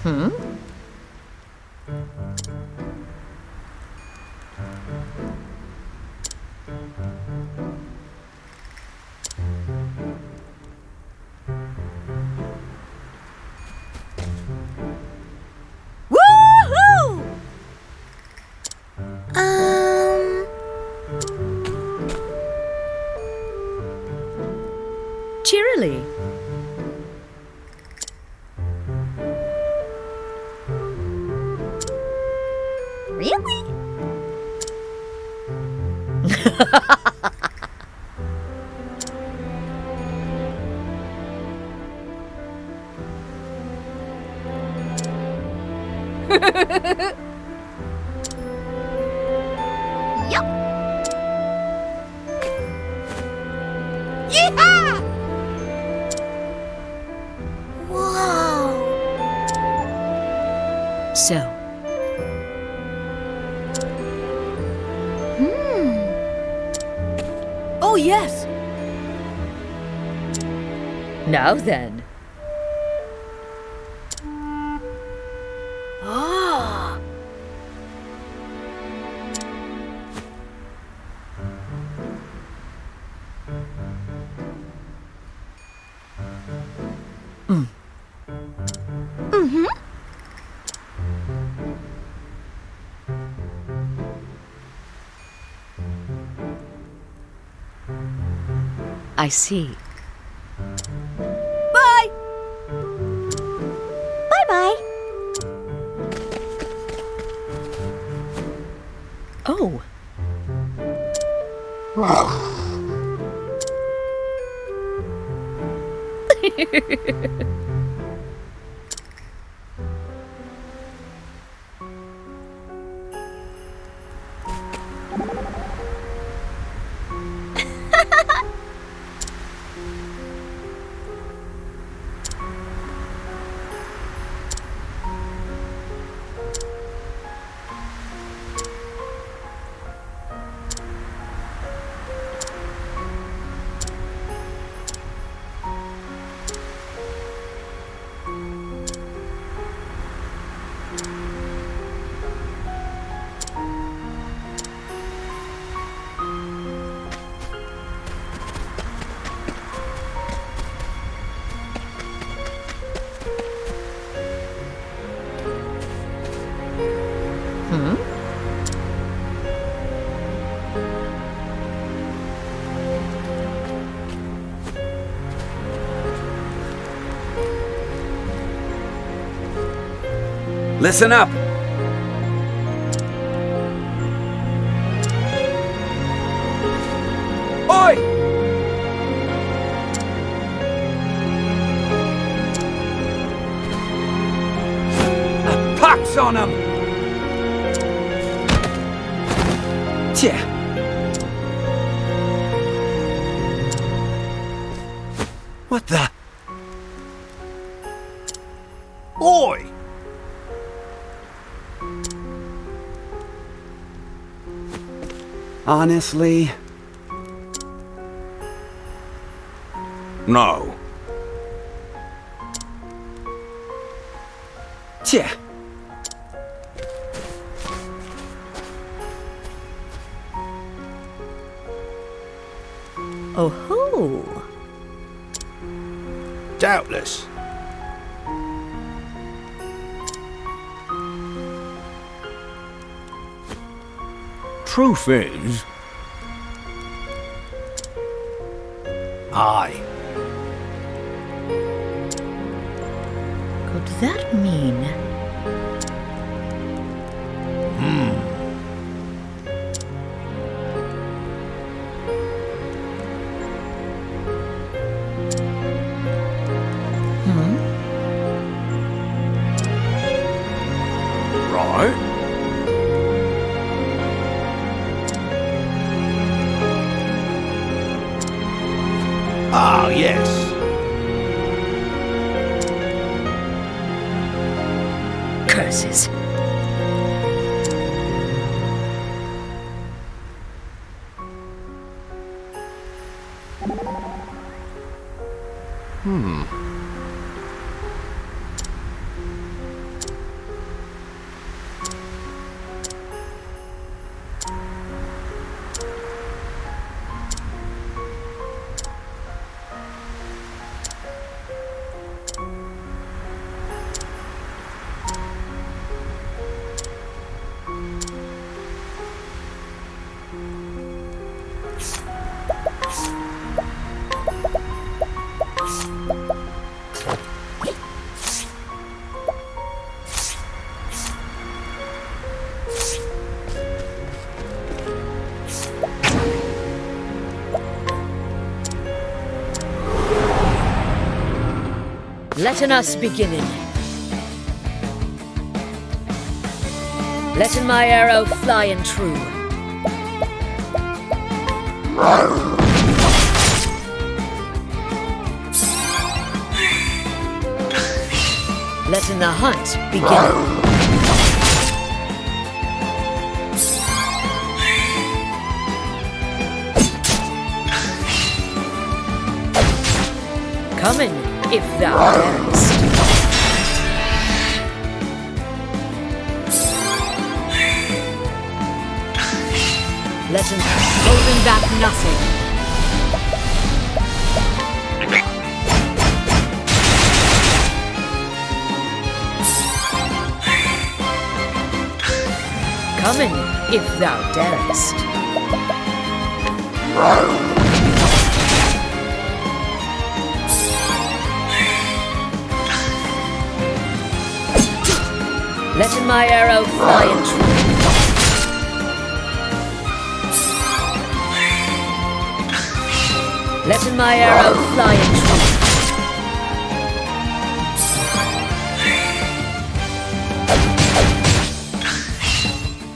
Hmm? Woohoo! Cheerily. Really? Yup. Yeehaw! Wow. So, Oh, yes. now then. Ah. Mm-hmm. I see. Bye. Bye-bye. Oh. Hmm? Listen up! Oi! A pox on 'em! Yeah. What the? Oi! Honestly? No. Yeah. Oh ho! Doubtless. Truth is... Aye. Could that mean? Hmm? Right. Ah, yes. Curses. Letten us beginning. Letten my arrow fly and true. Letten the hunt begin. Coming, if thou darest. Let him holding back nothing. Coming, if thou darest. Letting my arrow fly and true. Letting my arrow fly and true.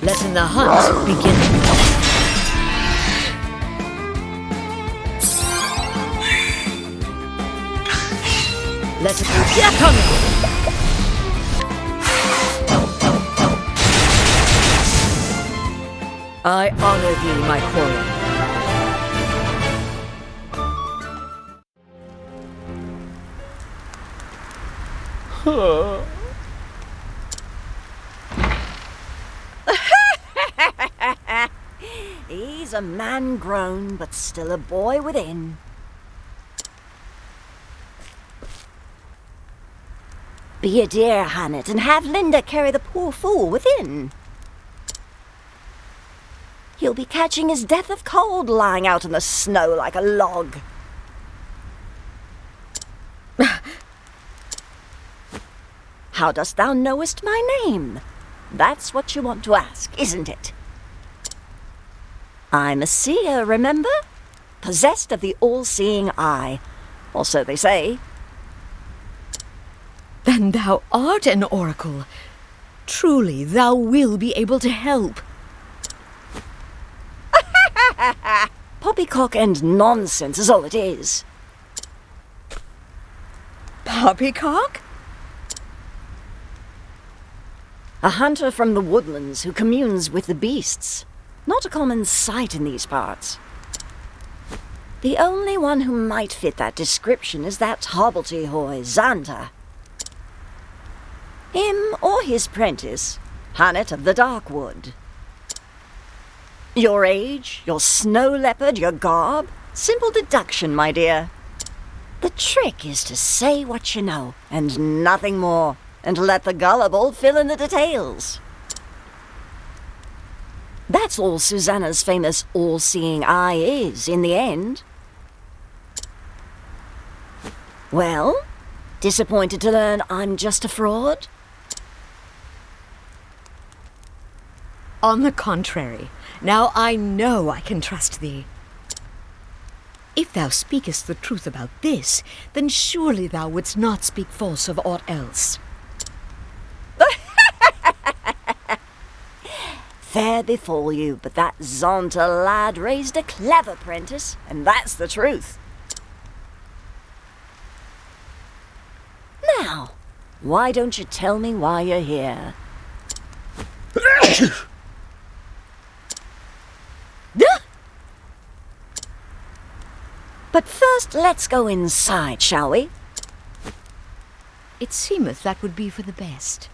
Letting the hunt begin. Let it be coming. I honor thee, my quarry. He's a man grown, but still a boy within. Be a dear, Hannet, and have Linda carry the poor fool within. He'll be catching his death of cold lying out in the snow like a log. How dost thou knowest my name? That's what you want to ask, isn't it? I'm a seer, remember? Possessed of the all-seeing eye. Or so they say. Then thou art an oracle. Truly, thou will be able to help. Poppycock and nonsense is all it is. Poppycock? A hunter from the woodlands who communes with the beasts. Not a common sight in these parts. The only one who might fit that description is that hobbledehoy, Xanta. Him or his prentice, Hannet of the Darkwood. Your age, your snow leopard, your garb. Simple deduction, my dear. The trick is to say what you know, and nothing more, and let the gullible fill in the details. That's all Susanna's famous all-seeing eye is, in the end. Well, disappointed to learn I'm just a fraud? On the contrary, now I know I can trust thee. If thou speakest the truth about this, then surely thou wouldst not speak false of aught else. Fair befall you, but that Xanta lad raised a clever prentice, and that's the truth. Now, why don't you tell me why you're here? But first, let's go inside, shall we? It seemeth that would be for the best.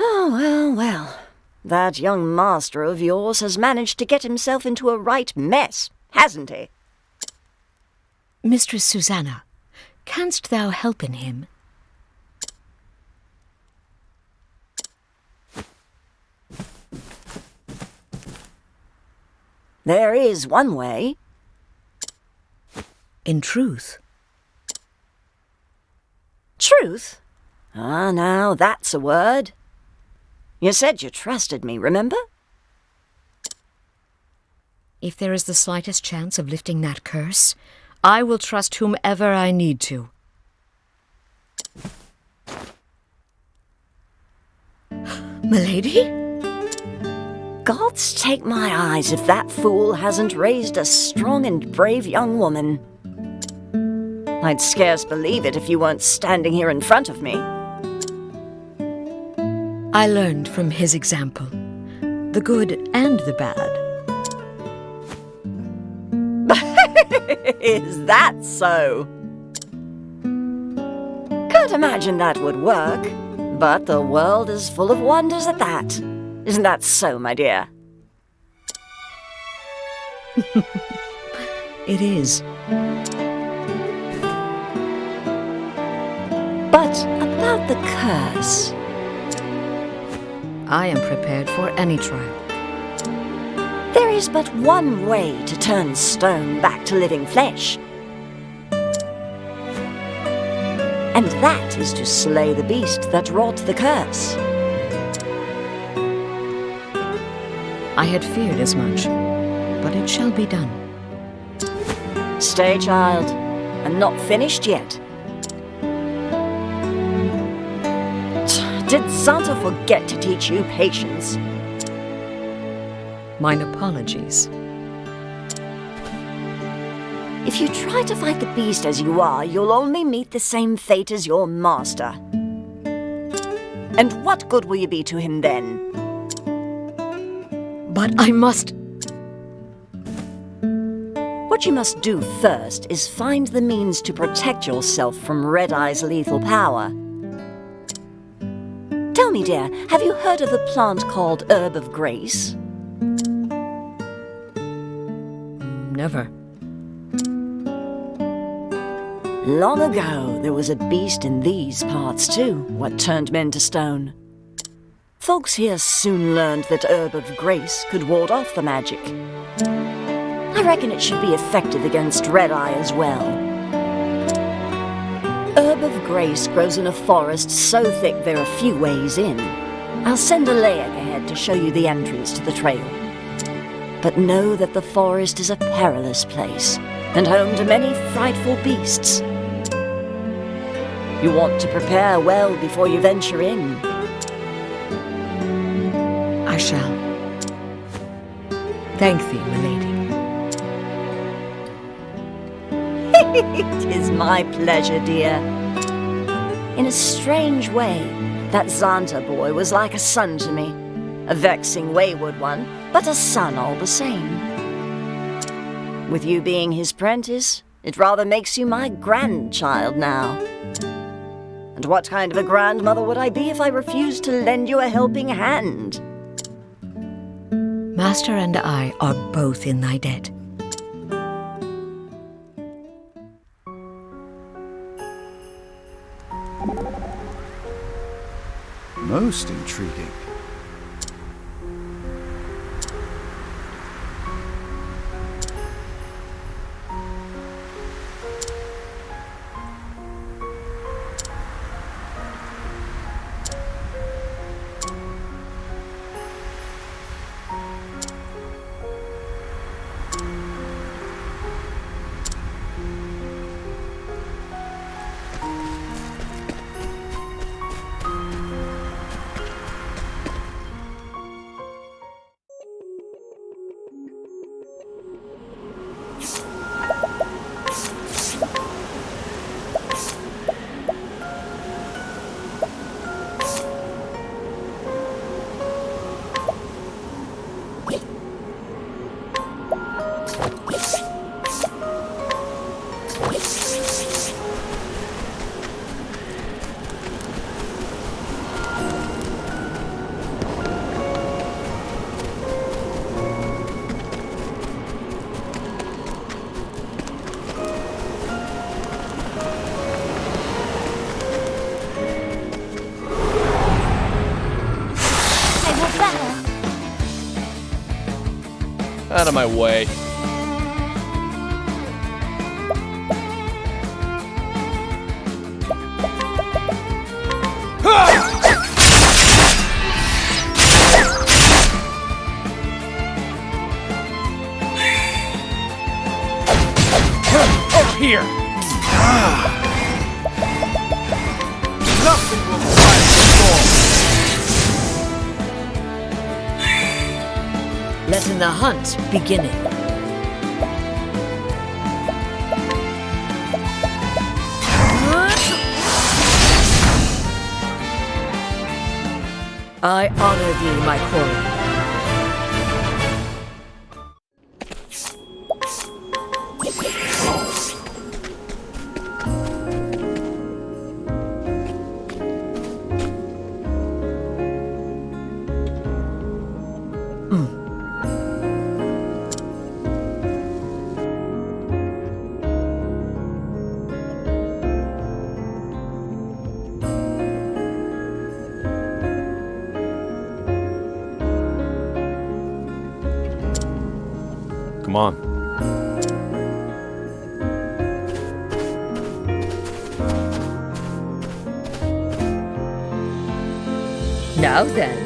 Oh, well, well. That young master of yours has managed to get himself into a right mess, hasn't he? Mistress Susanna, canst thou help in him? There is one way. In truth. Truth? Ah, now that's a word. You said you trusted me, remember? If there is the slightest chance of lifting that curse, I will trust whomever I need to. Milady? Gods take my eyes if that fool hasn't raised a strong and brave young woman. I'd scarce believe it if you weren't standing here in front of me. I learned from his example, the good and the bad. Is that so? Can't imagine that would work, but the world is full of wonders at that. Isn't that so, my dear? It is. But about the curse. I am prepared for any trial. There is but one way to turn stone back to living flesh. And that is to slay the beast that wrought the curse. I had feared as much, but it shall be done. Stay, child. I'm not finished yet. Did Santa forget to teach you patience? Mine apologies. If you try to fight the beast as you are, you'll only meet the same fate as your master. And what good will you be to him then? But I must... What you must do first is find the means to protect yourself from Red Eye's lethal power. Tell me, dear, have you heard of the plant called Herb of Grace? Never. Long ago, there was a beast in these parts too, what turned men to stone. Folks here soon learned that Herb of Grace could ward off the magic. I reckon it should be effective against Red Eye as well. Herb of Grace grows in a forest so thick there are few ways in. I'll send a layak ahead to show you the entrance to the trail. But know that the forest is a perilous place, and home to many frightful beasts. You want to prepare well before you venture in. I shall. Thank thee, milady. It is my pleasure, dear. In a strange way, that Xanta boy was like a son to me. A vexing, wayward one, but a son all the same. With you being his prentice, it rather makes you my grandchild now. And what kind of a grandmother would I be if I refused to lend you a helping hand? Master and I are both in thy debt. Most intriguing. out of my way. Over here! Nothing will quiet the storm. Letting the hunt beginning. I honor thee, my quarry. Come on. Now then.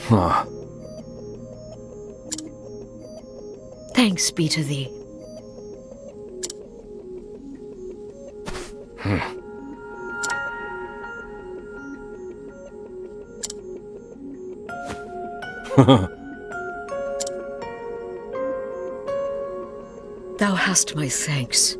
Huh. Thanks be to thee. Thou hast my thanks.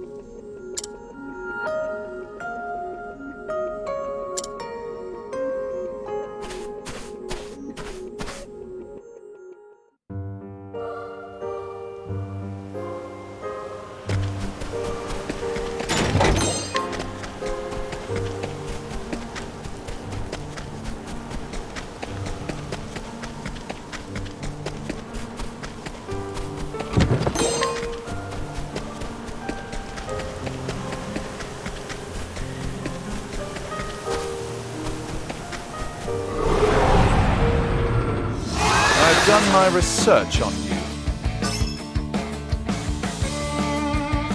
I've done my research on you.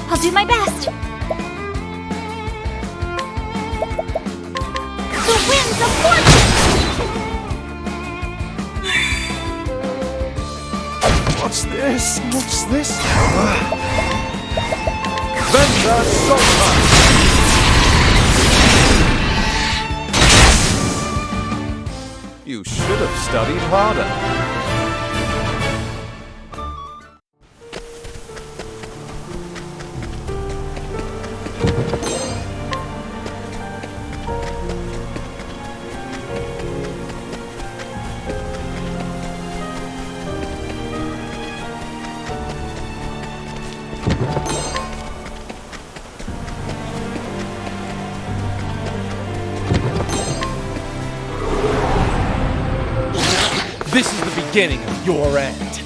I'll do my best. The winds of fortune! What's this? What's this? Venda Solta! You should have studied harder. This is the beginning of your end.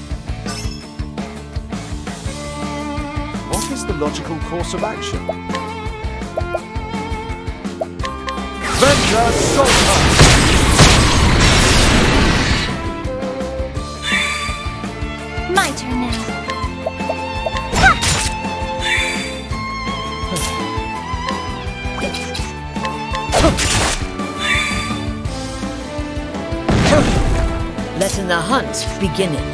What is the logical course of action? Venda Solta! My turn now. Letting the hunt beginning.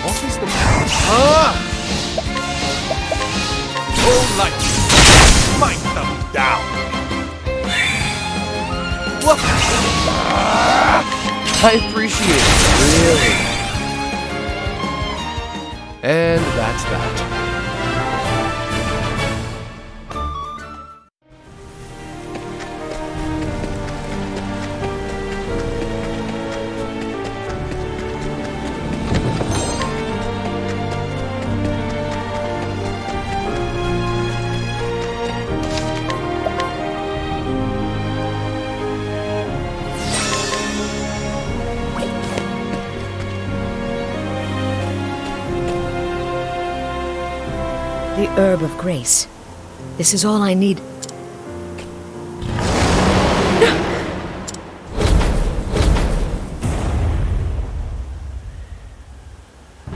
What is the... Oh, light! Smite them down! I appreciate it, really. And that's that. Herb of Grace. This is all I need.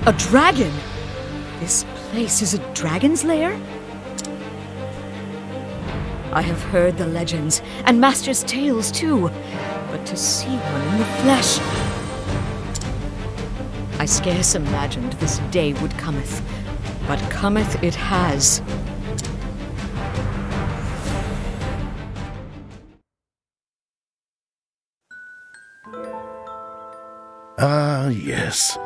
A dragon? This place is a dragon's lair? I have heard the legends, and Master's tales too, but to see one in the flesh... I scarce imagined this day would cometh, but cometh it has. Ah, yes.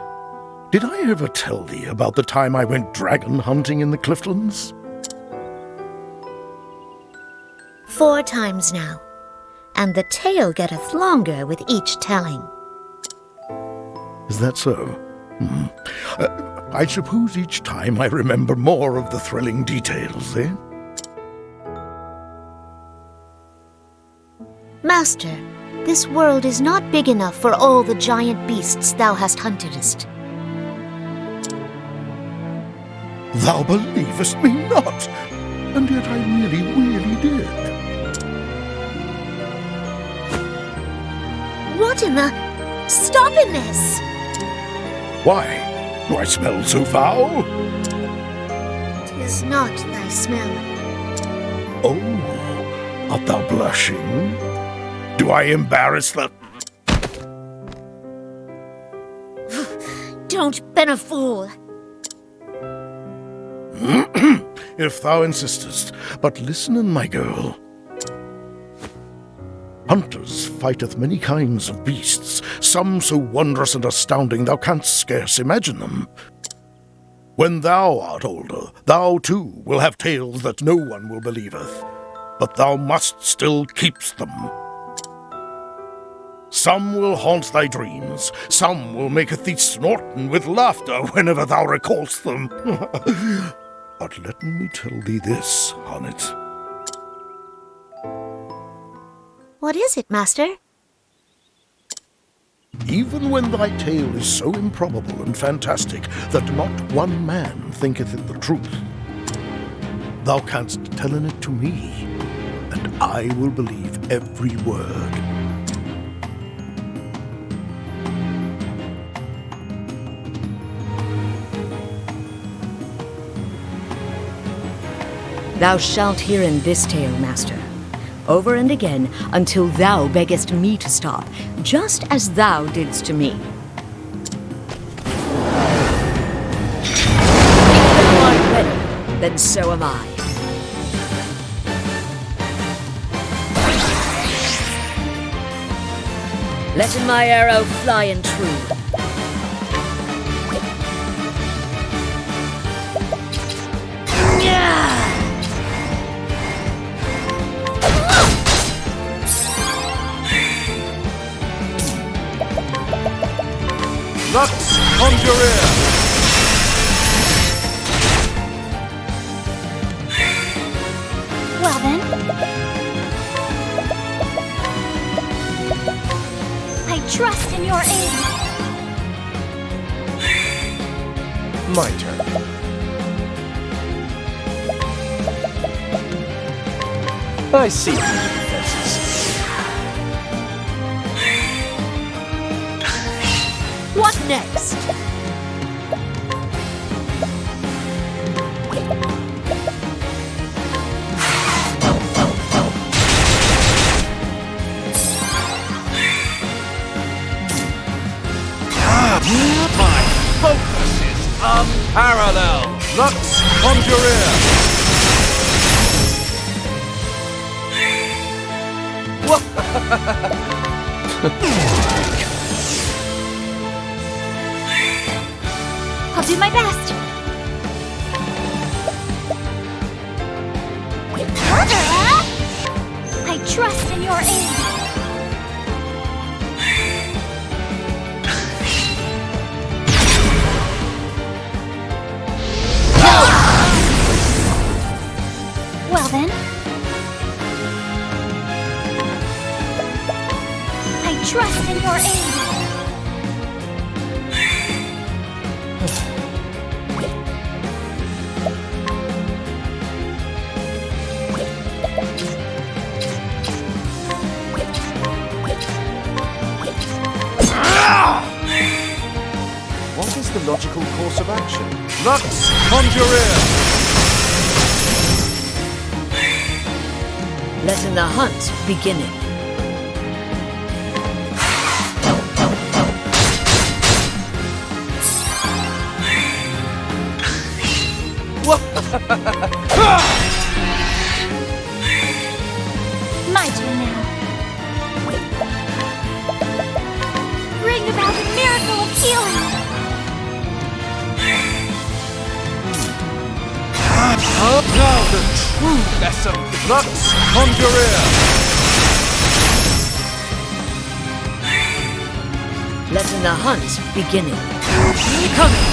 Did I ever tell thee about the time I went dragon hunting in the Cliftlands? 4 times now, and the tale getteth longer with each telling. Is that so? I suppose each time I remember more of the thrilling details, eh? Master, this world is not big enough for all the giant beasts thou hast huntedest. Thou believest me not, and yet I really did. What in the... Stopping this! Why? Do I smell so foul? 'Tis not thy smell. Oh, art thou blushing? Do I embarrass the... Don't been a fool. If thou insistest, but listen in, my girl. Hunters fighteth many kinds of beasts, some so wondrous and astounding thou canst scarce imagine them. When thou art older, thou too will have tales that no one will believeth, but thou must still keep's them. Some will haunt thy dreams, some will maketh thee snorten with laughter whenever thou recallst them. But let me tell thee this, Honnet. What is it, Master? Even when thy tale is so improbable and fantastic that not one man thinketh it the truth, thou canst tell it to me, and I will believe every word. Thou shalt hear in this tale, Master, over and again, until thou beggest me to stop, just as thou didst to me. If thou art ready, then so am I. Let my arrow fly and true. Lux Conjurer! Well then. I trust in your aid. My turn. I see through the defenses. What next? My focus is unparalleled. Lux Conjurer! I'll do my best. I trust in your aid. Well then. I trust in your aid. the logical course of action? Lux Conjurer! Letting the hunt beginning. My turn now. Bring about a miracle of healing. Now the true lesson. Lux Conjurer! Letting the hunt beginning. Coming!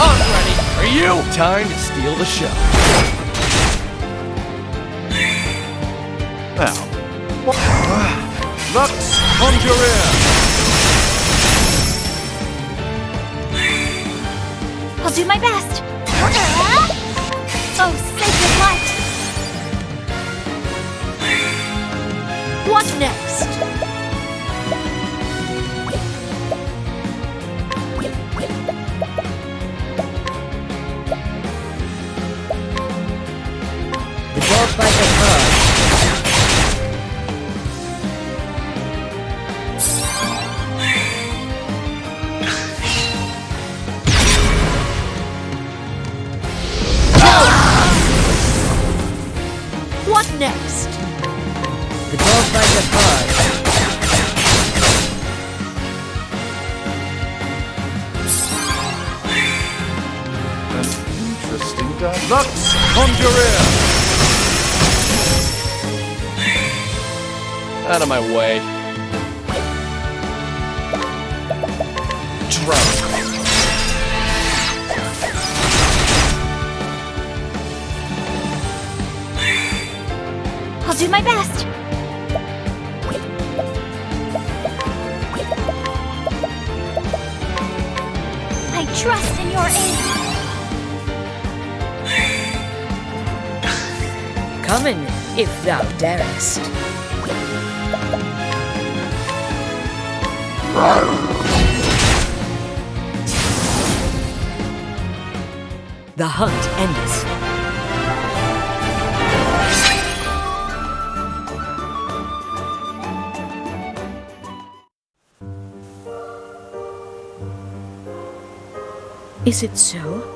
I'm ready for you! Time to steal the show. Now, Lux Conjurer! I'll do my best. Oh, sacred light. What next? The dog bites the herd. What next? The dog bites the herd. an interesting guy. Lux Conjurer! Out of my way. Drone. I'll do my best. I trust in your aid. Come in, if thou darest. The hunt endeth. Is it so?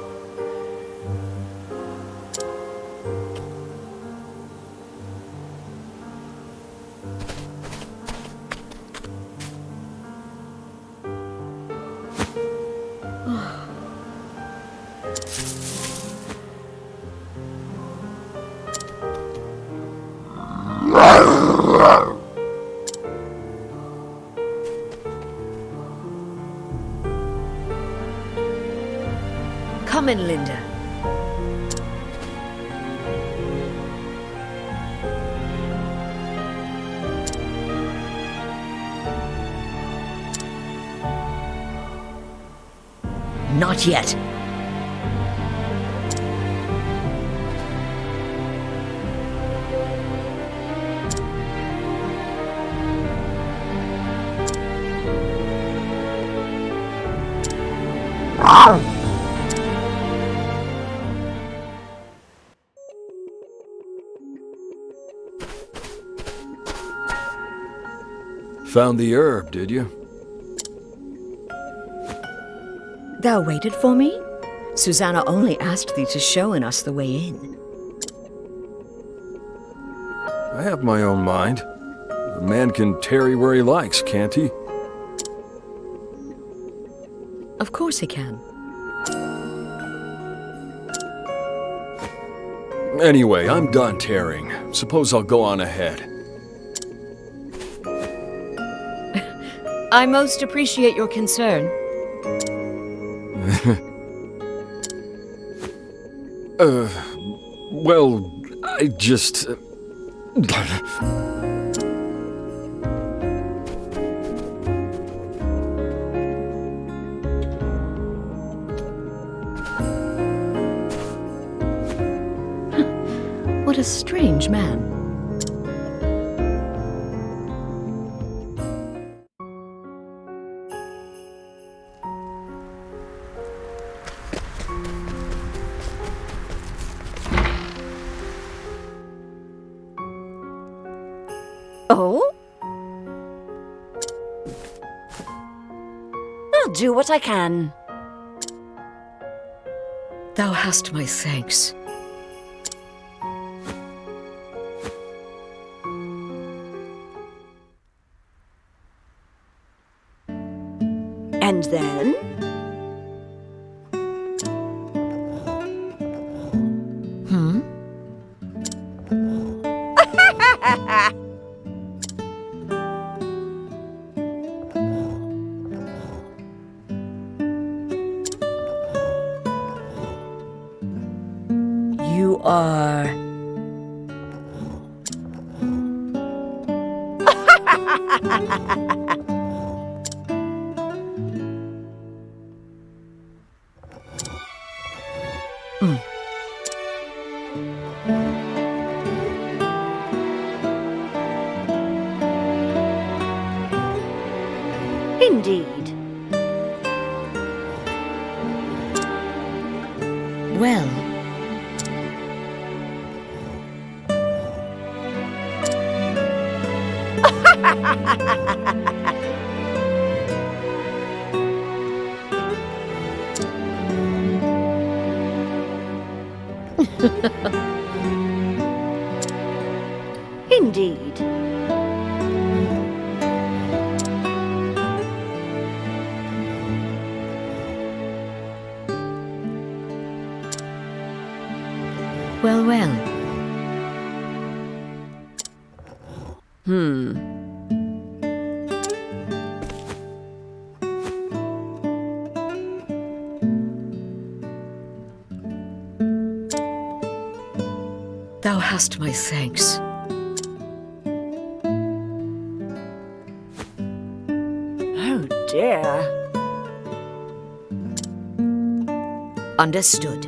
Come in, Linda. Not yet. Found the herb, did you? Thou waited for me? Susanna only asked thee to show us the way in. I have my own mind. A man can tarry where he likes, can't he? Of course he can. Anyway, I'm done tarrying. Suppose I'll go on ahead. I most appreciate your concern. Well, I just... What a strange man. Oh? I'll do what I can. Thou hast my thanks. And then? You are... Indeed. Well... Indeed. Well, well. Thou hast my thanks. Oh dear. Understood.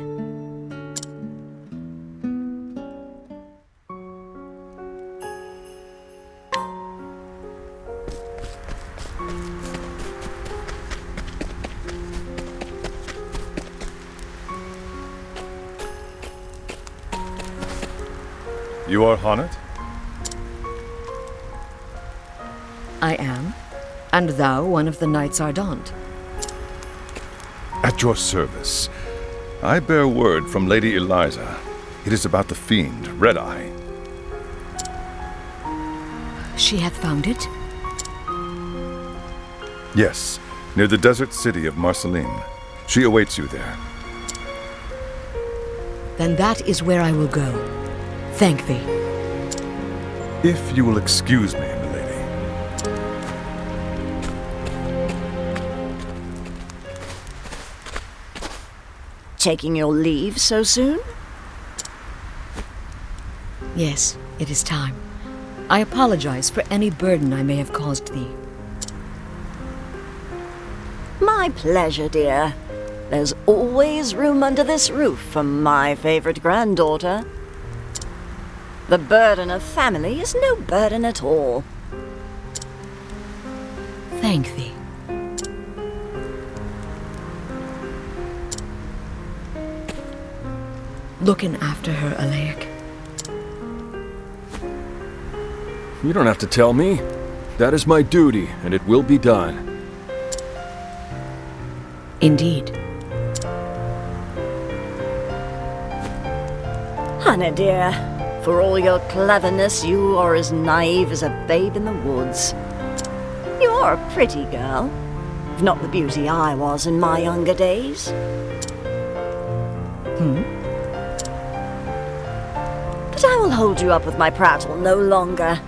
You are Honnet? I am. And thou one of the Knights Ardent. At your service. I bear word from Lady Eliza. It is about the fiend, Red Eye. She hath found it? Yes, near the desert city of Marceline. She awaits you there. Then that is where I will go. Thank thee. If you will excuse me, milady. Taking your leave so soon? Yes, it is time. I apologize for any burden I may have caused thee. My pleasure, dear. There's always room under this roof for my favorite granddaughter. The burden of family is no burden at all. Thank thee. Looking after her, Alaic. You don't have to tell me. That is my duty, and it will be done. Indeed. Hannah, dear, for all your cleverness, you are as naive as a babe in the woods. You're a pretty girl, if not the beauty I was in my younger days. But I will hold you up with my prattle no longer.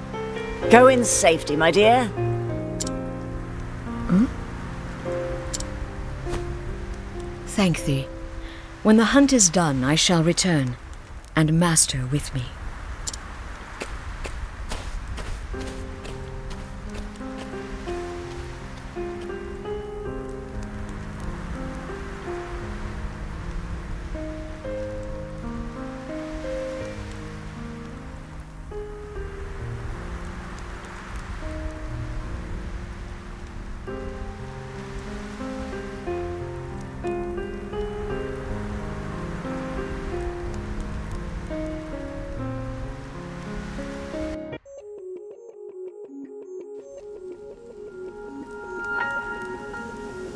Go in safety, my dear. Thank thee. When the hunt is done, I shall return, and Master with me.